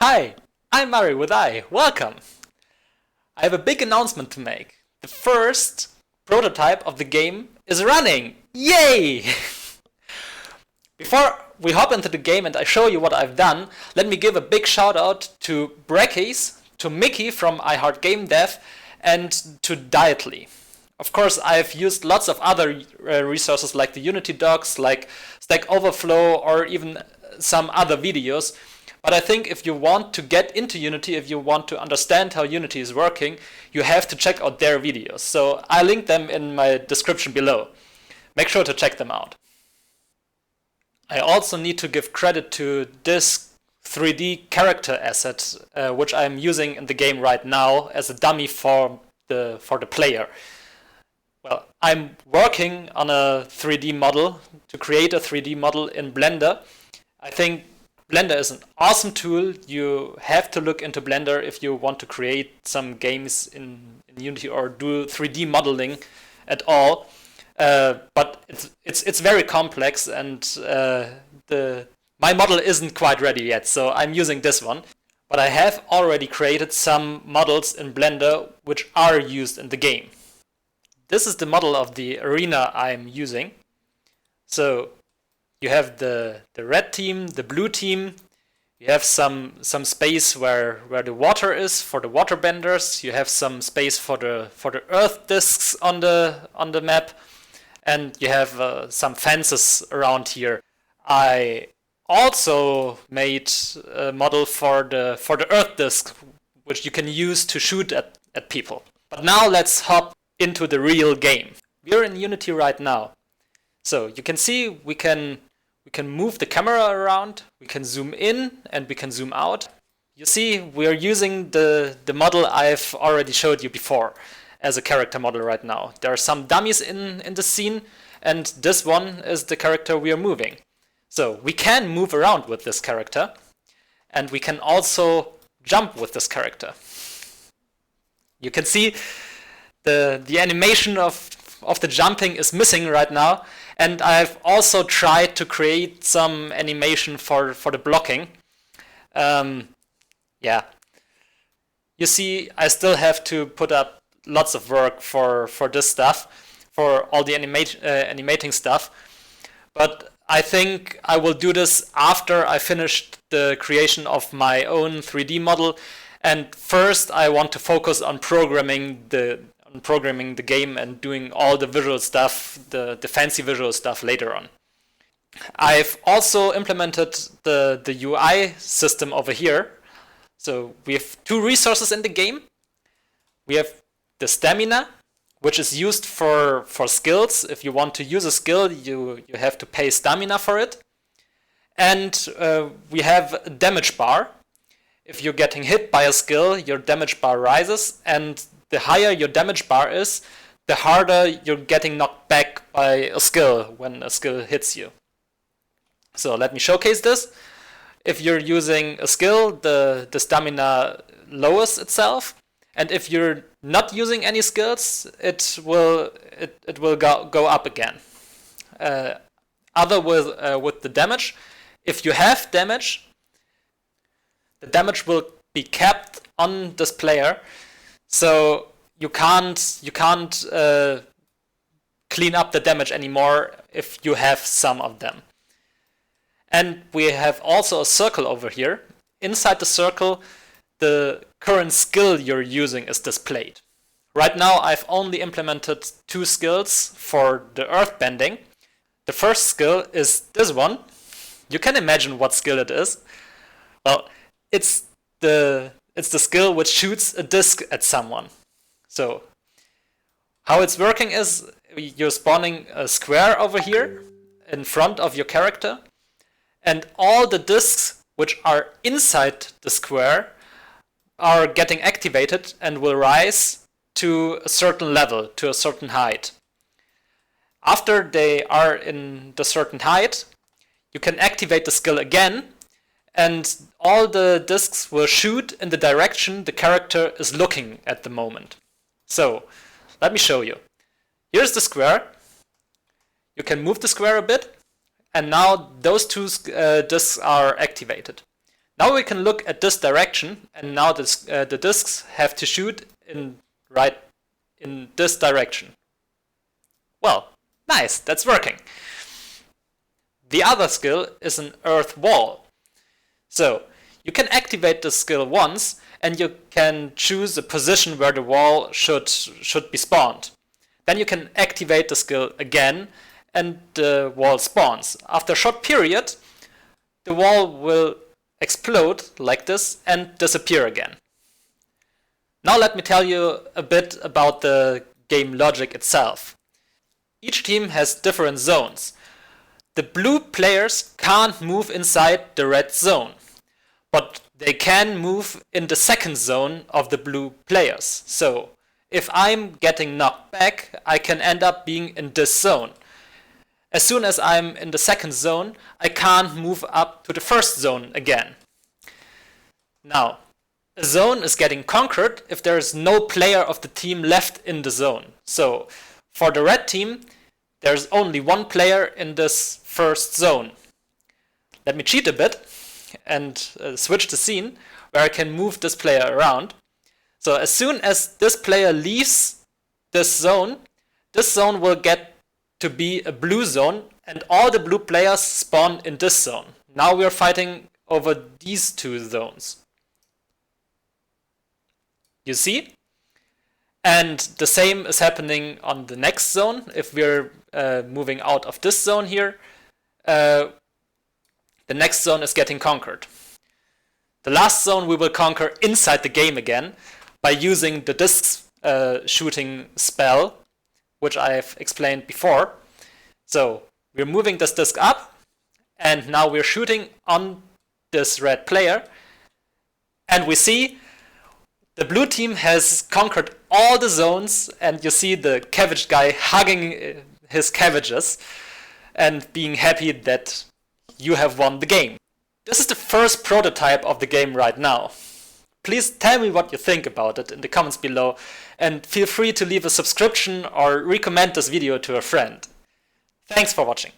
Hi, I'm Mari with I. Welcome! I have a big announcement to make. The first prototype of the game is running! Yay! Before we hop into the game and I show you what I've done, let me give a big shout out to Brekkies, to Mickey from iHeartGameDev, and to Dietly. Of course, I've used lots of other resources like the Unity docs, like Stack Overflow, or even some other videos. But I think if you want to get into Unity, if you want to understand how Unity is working, you have to check out their videos. So I link them in my description below. Make sure to check them out. I also need to give credit to this 3D character asset, which I'm using in the game right now as a dummy for the player. Well, I'm working on a 3D model, to create a 3D model in Blender. I think Blender is an awesome tool. You have to look into Blender if you want to create some games in Unity or do 3D modeling at all. But it's very complex, and my model isn't quite ready yet, so I'm using this one. But I have already created some models in Blender which are used in the game. This is the model of the arena I'm using. So you have the red team, the blue team. You have some space where the water is for the water benders. You have some space for the earth discs on the map, and you have some fences around here. I also made a model for the earth disc, which you can use to shoot at people. But now let's hop into the real game. We're in Unity right now. So you can see we can move the camera around, we can zoom in and we can zoom out. You see, we're using the model I've already showed you before as a character model right now. There are some dummies in the scene, and this one is the character we are moving. So we can move around with this character, and we can also jump with this character. You can see the animation of the jumping is missing right now, and I've also tried to create some animation for the blocking. Yeah. You see, I still have to put up lots of work for this stuff, for all the animating stuff. But I think I will do this after I finished the creation of my own 3D model. And first, I want to focus on programming the game and doing all the visual stuff, the fancy visual stuff later on. I've also implemented the UI system over here. So we have two resources in the game. We have the stamina, which is used for skills. If you want to use a skill, you have to pay stamina for it. And we have a damage bar. If you're getting hit by a skill, your damage bar rises, and the higher your damage bar is, the harder you're getting knocked back by a skill when a skill hits you. So let me showcase this. If you're using a skill, the stamina lowers itself, and if you're not using any skills, it will go up again. Other with the damage, if you have damage, the damage will be kept on this player. So you can't clean up the damage anymore if you have some of them. And we have also a circle over here. Inside the circle, the current skill you're using is displayed. Right now, I've only implemented two skills for the earth bending. The first skill is this one. You can imagine what skill it is. Well, it's the skill which shoots a disc at someone. So how it's working is you're spawning a square over here in front of your character, and all the discs which are inside the square are getting activated and will rise to a certain level, to a certain height. After they are in the certain height, you can activate the skill again, and all the discs will shoot in the direction the character is looking at the moment. So, let me show you. Here's the square. You can move the square a bit, and now those two discs are activated. Now we can look at this direction, and now the discs have to shoot in this direction. Well, nice, that's working. The other skill is an earth wall. So you can activate the skill once, and you can choose a position where the wall should be spawned. Then you can activate the skill again, and the wall spawns. After a short period, the wall will explode like this and disappear again. Now let me tell you a bit about the game logic itself. Each team has different zones. The blue players can't move inside the red zone, but they can move in the second zone of the blue players. So if I'm getting knocked back, I can end up being in this zone. As soon as I'm in the second zone, I can't move up to the first zone again. Now, a zone is getting conquered if there is no player of the team left in the zone. So for the red team, there's only one player in this first zone. Let me cheat a bit and switch the scene where I can move this player around. So as soon as this player leaves this zone will get to be a blue zone, and all the blue players spawn in this zone. Now we're fighting over these two zones. You see? And the same is happening on the next zone. If we're moving out of this zone here, the next zone is getting conquered. The last zone we will conquer inside the game again by using the disc shooting spell, which I've explained before. So we're moving this disc up, and now we're shooting on this red player, and we see the blue team has conquered all the zones, and you see the cabbage guy hugging his cabbages and being happy that you have won the game. This is the first prototype of the game right now. Please tell me what you think about it in the comments below, and feel free to leave a subscription or recommend this video to a friend. Thanks for watching.